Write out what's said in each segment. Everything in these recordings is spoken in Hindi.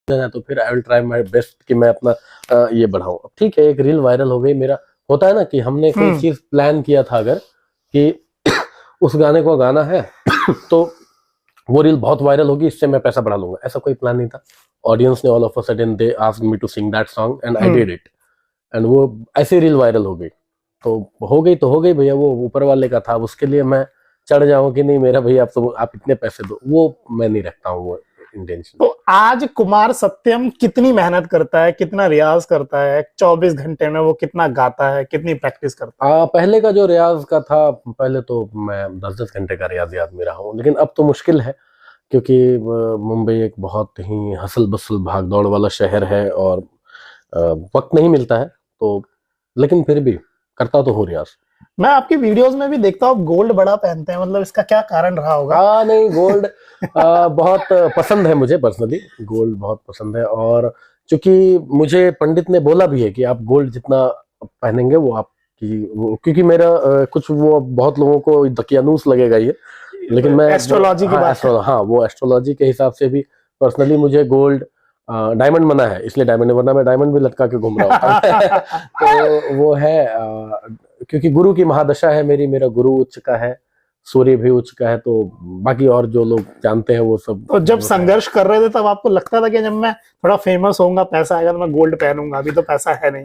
देना है तो फिर I will try my best कि मैं अपना ये बढ़ाऊं। अब ठीक है, एक रील वायरल हो गई, मेरा होता है ना कि हमने कोई चीज प्लान किया था अगर कि उस गाने को गाना है तो वो रील बहुत वायरल होगी, इससे मैं पैसा बढ़ा लूंगा, ऐसा कोई प्लान नहीं था। ऑडियंस ने all of a sudden they asked me to sing that song and I did it, and वो ऐसे रील वायरल हो गई। तो हो गई भैया, वो ऊपर वाले का था। उसके लिए मैं चढ़ जाऊं कि नहीं मेरा भैया आप इतने पैसे दो, वो मैं नहीं रखता हूँ वो इंटेंशन। तो आज कुमार सत्यम कितनी मेहनत करता है, कितना रियाज करता है, 24 घंटे में वो कितना गाता है, कितनी प्रैक्टिस करता है? पहले का जो रियाज का था, पहले तो मैं 10-10 घंटे का रियाज आदमी रहा हूँ, लेकिन अब तो मुश्किल है क्योंकि मुंबई एक बहुत ही हसल बसल भाग दौड़ वाला शहर है और वक्त नहीं मिलता है, तो लेकिन फिर भी करता तो हूँ रियाज। मैं आपकी वीडियोस में भी देखता हूँ गोल्ड बड़ा पहनते हैं, मतलब इसका क्या कारण रहा होगा? नहीं, गोल्ड बहुत पसंद है मुझे, पर्सनली गोल्ड बहुत पसंद है। और चूंकि मुझे पंडित ने बोला भी है कि आप गोल्ड जितना पहनेंगे वो आपकी, क्योंकि मेरा कुछ वो बहुत लोगों को दकियानूस लगेगा ये, लेकिन मैं एस्ट्रोलॉजी की बात है। हाँ, वो एस्ट्रोलॉजी के हिसाब से भी पर्सनली मुझे गोल्ड डायमंड मना है, इसलिए डायमंड, वरना मैं डायमंड भी लटका के घूम रहा होता। तो वो है क्योंकि गुरु की महादशा है मेरी, मेरा गुरु उच्च का है, सूर्य भी उच्च का है, तो बाकी और जो लोग जानते हैं वो सब। तो जब संघर्ष कर रहे थे तब आपको लगता था कि जब मैं थोड़ा फेमस होऊंगा, पैसा आएगा, तो मैं गोल्ड पहनूंगा? अभी तो पैसा है नहीं,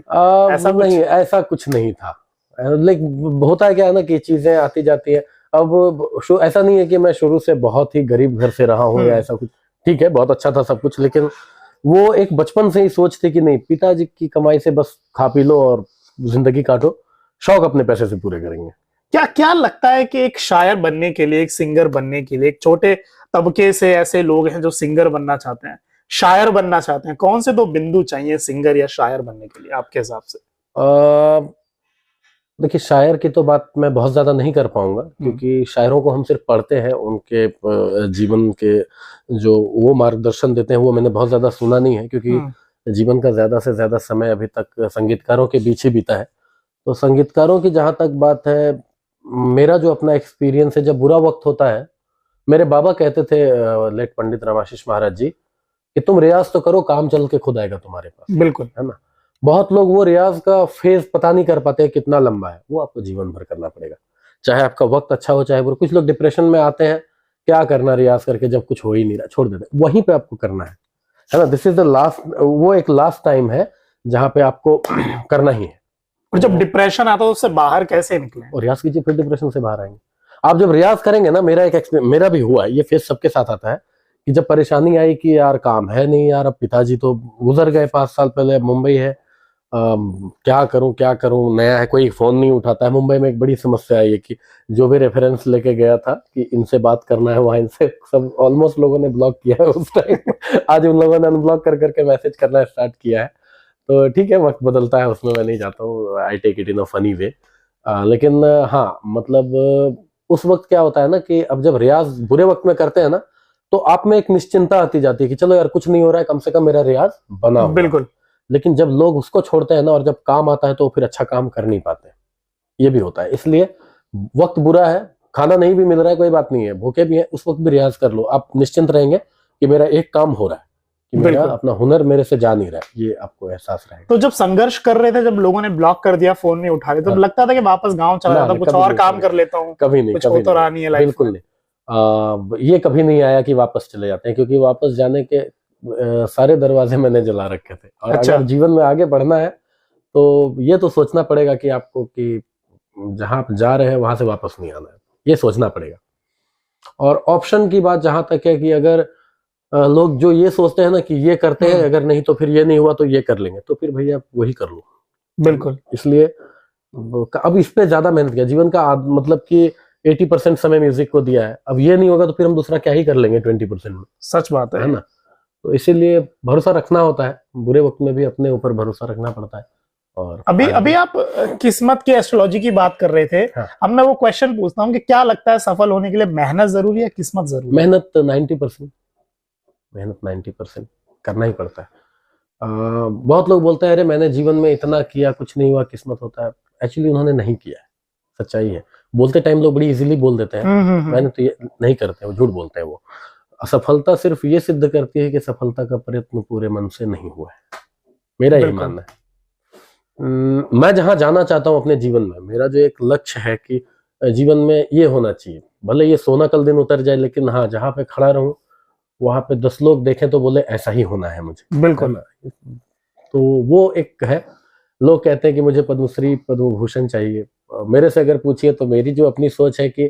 ऐसा नहीं, ऐसा कुछ नहीं था। लेकिन होता है क्या है ना कि चीजें आती जाती है। अब ऐसा नहीं है कि मैं शुरू से बहुत ही गरीब घर से रहा हूँ या ऐसा कुछ, ठीक है बहुत अच्छा था सब कुछ, लेकिन वो एक बचपन से ही सोच थी कि नहीं, पिताजी की कमाई से बस खा पी लो और जिंदगी काटो, शौक अपने पैसे से पूरे करेंगे। क्या लगता है कि एक शायर बनने के लिए, एक सिंगर बनने के लिए, एक छोटे तबके से ऐसे लोग हैं जो सिंगर बनना चाहते हैं, शायर बनना चाहते हैं, कौन से दो बिंदु चाहिए सिंगर या शायर बनने के लिए आपके हिसाब से? देखिए, शायर की तो बात मैं बहुत ज्यादा नहीं कर पाऊंगा क्योंकि शायरों को हम सिर्फ पढ़ते हैं, उनके जीवन के जो वो मार्गदर्शन देते हैं वो मैंने बहुत ज्यादा सुना नहीं है, क्योंकि जीवन का ज्यादा से ज्यादा समय अभी तक संगीतकारों के बीच ही बीता है। तो संगीतकारों की जहां तक बात है, मेरा जो अपना एक्सपीरियंस है, जब बुरा वक्त होता है, मेरे बाबा कहते थे लेट पंडित रामाशीष महाराज जी कि तुम रियाज तो करो, काम चल के खुद आएगा तुम्हारे पास। बिल्कुल, है ना। बहुत लोग वो रियाज का फेज पता नहीं कर पाते कितना लंबा है, वो आपको जीवन भर करना पड़ेगा, चाहे आपका वक्त अच्छा हो चाहे बुरा। कुछ लोग डिप्रेशन में आते हैं, क्या करना रियाज करके जब कुछ हो ही नहीं रहा, छोड़ देते, वहीं पे आपको करना है ना। दिस इज द लास्ट, वो एक लास्ट टाइम है जहां पे आपको करना ही है। और जब डिप्रेशन आता है उससे बाहर कैसे निकले? और रियाज कीजिए, फिर डिप्रेशन से बाहर आएंगे। आप जब रियाज करेंगे ना, मेरा भी हुआ है, ये फेज सबके साथ आता है कि जब परेशानी आई कि यार काम है नहीं यार, अब पिताजी तो गुजर गए 5 साल पहले, मुंबई है, क्या करूं, नया है, कोई फोन नहीं उठाता है। मुंबई में एक बड़ी समस्या है ये कि जो भी रेफरेंस लेके गया था कि इनसे बात करना है, वहां इनसे सब ऑलमोस्ट लोगों ने ब्लॉक किया है उस टाइम। आज उन लोगों ने अनब्लॉक कर करके मैसेज करना स्टार्ट किया है। तो ठीक है, वक्त बदलता है, उसमें मैं नहीं जाता हूँ, I take it in a funny way. लेकिन हाँ, मतलब उस वक्त क्या होता है ना कि अब जब रियाज बुरे वक्त में करते हैं ना, तो आप में एक निश्चिंता आती जाती है कि चलो यार कुछ नहीं हो रहा है, कम से कम मेरा रियाज बना हुआ। बिल्कुल। लेकिन जब लोग उसको छोड़ते हैं ना और जब काम आता है तो फिर अच्छा काम कर नहीं पाते, ये भी होता है। इसलिए वक्त बुरा है, खाना नहीं भी मिल रहा है, कोई बात नहीं है, भूखे भी है, उस वक्त भी रियाज कर लो, आप निश्चिंत रहेंगे कि मेरा एक काम हो रहा है, कि मेरा अपना हुनर मेरे से जा नहीं रहा है, ये आपको एहसास रहेगा। तो जब संघर्ष कर रहे थे, जब लोगों ने ब्लॉक कर दिया, फोन नहीं उठा रहे, तो लगता था कि वापस गांव चला जाता, कुछ और काम कर लेता हूँ, कभी नहीं, कुछ हो तो रहा नहीं है लाइफ। बिल्कुल नहीं, ये कभी नहीं आया कि वापस चले जाते हैं, क्योंकि वापस जाने के सारे दरवाजे मैंने जला रखे थे। और अगर जीवन में आगे बढ़ना है तो ये तो सोचना पड़ेगा कि आपको कि जहां आप जा रहे हैं वहां से वापस नहीं आना है, ये सोचना पड़ेगा। और ऑप्शन की बात जहां तक है कि अगर लोग जो ये सोचते हैं ना कि ये करते हैं, अगर नहीं तो फिर ये नहीं हुआ तो ये कर लेंगे, तो फिर भैया वही कर लो। बिल्कुल। इसलिए अब इस पे ज्यादा मेहनत किया, जीवन का मतलब कि 80% समय म्यूजिक को दिया है, अब ये नहीं होगा तो फिर हम दूसरा क्या ही कर लेंगे 20% में। सच बात है ना। तो इसीलिए भरोसा रखना होता है, बुरे वक्त में भी अपने ऊपर भरोसा रखना पड़ता है। और अभी आप किस्मत की एस्ट्रोलॉजी की बात कर रहे थे। हाँ। अब मैं वो क्वेश्चन पूछता हूँ कि क्या लगता है सफल होने के लिए मेहनत जरूरी है, किस्मत जरूरी है? मेहनत 90%, मेहनत 90% करना ही पड़ता है। बहुत लोग बोलते हैं अरे मैंने जीवन में इतना किया, कुछ नहीं हुआ, किस्मत होता है। एक्चुअली उन्होंने नहीं किया है, सच्चाई है। बोलते टाइम लोग बड़ी इजीली बोल देते हैं, मैंने तो ये नहीं करते, वो झूठ बोलते हैं वो। असफलता सिर्फ ये सिद्ध करती है कि सफलता का प्रयत्न पूरे मन से नहीं हुआ है, मेरा यही बिल्कुल। मानना है। मैं जहां जाना चाहता हूं अपने जीवन में, मेरा जो एक लक्ष्य है कि जीवन में ये होना चाहिए, भले ये सोना कल दिन उतर जाए, लेकिन हाँ, जहां पे खड़ा रहूं वहां पे 10 लोग देखें तो बोले ऐसा ही होना है मुझे, है बिल्कुल। ना? तो वो एक है। लोग कहते हैं कि मुझे पद्मश्री पद्म भूषण चाहिए, मेरे से अगर पूछिए तो मेरी जो अपनी सोच है कि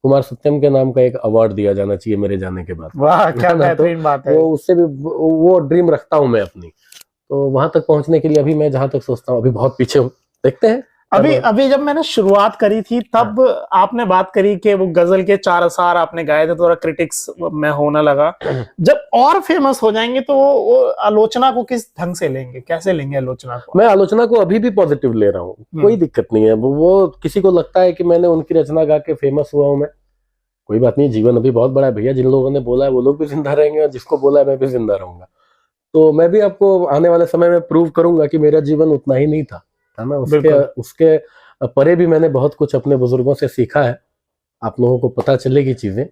कुमार सत्यम के नाम का एक अवार्ड दिया जाना चाहिए मेरे जाने के बाद, वाह, क्या है ना? तो बेहतरीन बात है। वो उससे भी वो ड्रीम रखता हूं मैं अपनी, तो वहां तक पहुंचने के लिए अभी मैं जहां तक सोचता हूँ अभी बहुत पीछे हूँ, देखते हैं। अभी जब मैंने शुरुआत करी थी तब आपने बात करी कि वो गजल के 4 अशार आपने गाए थे, थोड़ा क्रिटिक्स में होने लगा। जब और फेमस हो जाएंगे तो वो आलोचना को किस ढंग से लेंगे, कैसे लेंगे आलोचना को? मैं आलोचना को अभी भी पॉजिटिव ले रहा हूँ, कोई दिक्कत नहीं है। वो किसी को लगता है कि मैंने उनकी रचना गा के फेमस हुआ हूं मैं, कोई बात नहीं, जीवन अभी बहुत बड़ा है भैया। जिन लोगों ने बोला है वो लोग भी जिंदा रहेंगे और जिसको बोला है मैं भी जिंदा रहूंगा। तो मैं भी आपको आने वाले समय में प्रूव करूंगा कि मेरा जीवन उतना ही नहीं था, है ना? उसके परे भी मैंने बहुत कुछ अपने बुजुर्गों से सीखा है। आप लोगों को पता चलेगी चीजें,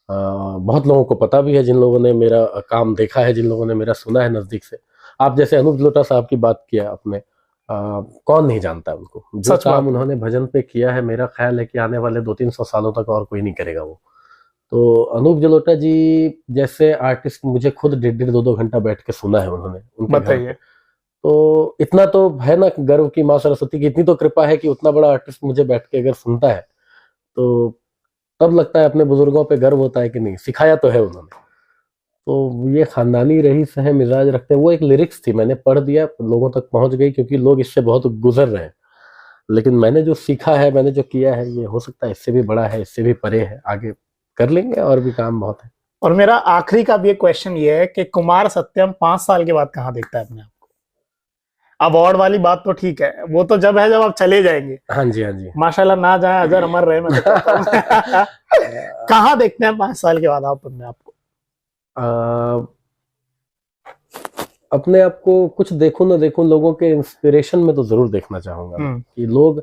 बहुत लोगों को पता भी है, जिन लोगों ने मेरा काम देखा है, जिन लोगों ने मेरा सुना है नजदीक से। आप जैसे अनूप जलोटा साहब की बात किया आपने, कौन नहीं जानता उनको, जो काम उन्होंने भजन पे किया है, मेरा ख्याल है कि आने वाले 200-300 सालों तक और कोई नहीं करेगा वो। तो अनूप जलोटा जी जैसे आर्टिस्ट मुझे खुद 1.5-2 घंटा बैठ के सुना है उन्होंने उनके घर पे। तो इतना तो है ना गर्व की माँ सरस्वती की इतनी तो कृपा है कि उतना बड़ा आर्टिस्ट मुझे बैठ के अगर सुनता है तो तब लगता है अपने बुजुर्गों पे गर्व होता है कि नहीं, सिखाया तो है उन्होंने। तो ये खानदानी रईस है, मिजाज रखते हैं। वो एक लिरिक्स थी, मैंने पढ़ दिया, लोगों तक पहुंच गई, क्योंकि लोग इससे बहुत गुजर रहे हैं। लेकिन मैंने जो सीखा है, मैंने जो किया है, ये हो सकता है इससे भी बड़ा है, इससे भी परे है, आगे कर लेंगे, और भी काम बहुत है। और मेरा आखिरी का भी एक क्वेश्चन ये है कि कुमार सत्यम 5 साल के बाद कहाँ देखता है अपने आप को? अवार्ड वाली बात तो ठीक है, वो तो जब है जब आप चले जाएंगे। हाँ जी, हाँ जी। माशाल्लाह, ना जाए अजर अमर रहे, मैं तो कहता हूं। कहाँ देखते हैं 5 साल के बाद आप अपने आप को? अपने आप को कुछ देखूं ना देखूं, लोगों के इंस्पिरेशन में तो जरूर देखना चाहूंगा कि लोग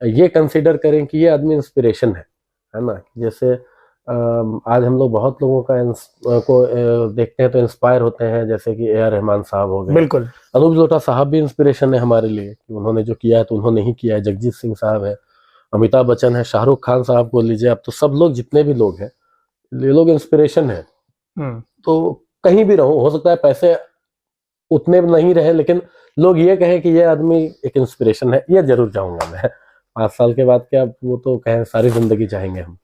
ये कंसीडर करें कि ये आदमी इंस्पिरेशन है ना? जैसे आज हम लोग बहुत लोगों को देखते हैं तो इंस्पायर होते हैं, जैसे कि A.R. रहमान साहब हो गए। बिल्कुल। अनूप जलोटा साहब भी इंस्पिरेशन है हमारे लिए कि उन्होंने जो किया है तो उन्होंने ही किया है। जगजीत सिंह साहब है, अमिताभ बच्चन है, शाहरुख खान साहब को लीजिए, अब तो सब लोग जितने भी लोग हैं, ये लोग इंस्पिरेशन है। तो कहीं भी रहो, हो सकता है पैसे उतने नहीं रहे, लेकिन लोग ये कहें कि ये आदमी एक इंस्पिरेशन है, ये जरूर चाहूंगा मैं। 5 साल के बाद क्या, वो तो कहें सारी जिंदगी चाहेंगे हम।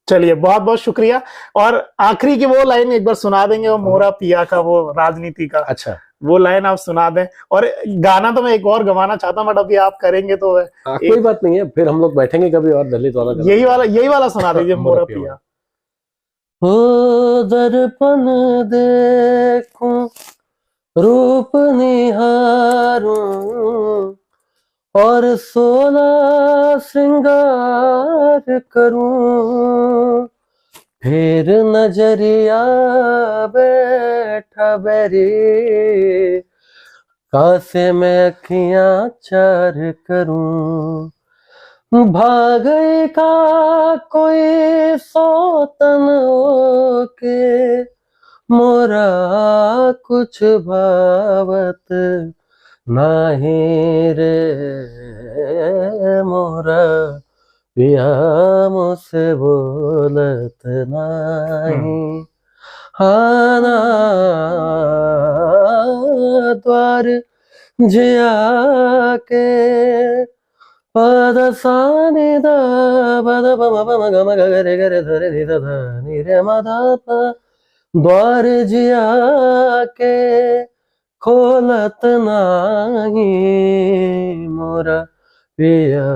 चलिए, बहुत बहुत शुक्रिया। और आखिरी की वो लाइन एक बार सुना देंगे, वो मोरा पिया का, वो राजनीति का। अच्छा, वो लाइन आप सुना दें। और गाना तो मैं एक और गवाना चाहता हूँ, बट अभी आप करेंगे तो कोई बात नहीं है, फिर हम लोग बैठेंगे कभी और दलित वाला। यही वाला सुना दीजिए, मोरा पिया। हो दर्पण देखूं, रूप निहारूं, और 16 श्रृंगार करूं, फिर नजरिया बैठा बैरी, कासे में अखियां चार करूं, भागई का कोई सौतन के, मोरा कुछ भावत नहीं रे, मोरा पिया मुझसे बोलत नहीं, हाना द्वार जिया के, पद सानि दा पद पम पम गम गरे गरे धरे नि धा नि रे म धा प, द्वार जिया के खोलत नाही, मोरा पिया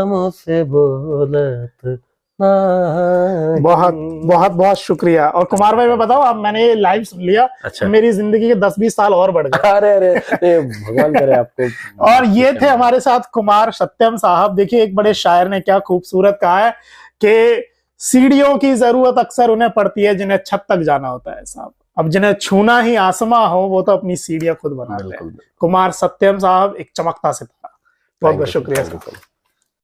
मुझसे बोलत नहीं। बहुत बहुत बहुत शुक्रिया। और कुमार भाई, मैं बताऊं, अब मैंने ये लाइव सुन लिया। अच्छा। मेरी जिंदगी के 10-20 साल और बढ़ गए। अरे भगवान करे आपको। और ये थे हमारे साथ कुमार सत्यम साहब। देखिए, एक बड़े शायर ने क्या खूबसूरत कहा है कि सीढ़ियों की जरूरत अक्सर उन्हें पड़ती है जिन्हें छत तक जाना होता है साहब। अब जिन्हें छूना ही आसमां हो, वो तो अपनी सीढ़ियां खुद बनाते हैं। कुमार सत्यम साहब एक चमकता सितारा। बहुत बहुत शुक्रिया।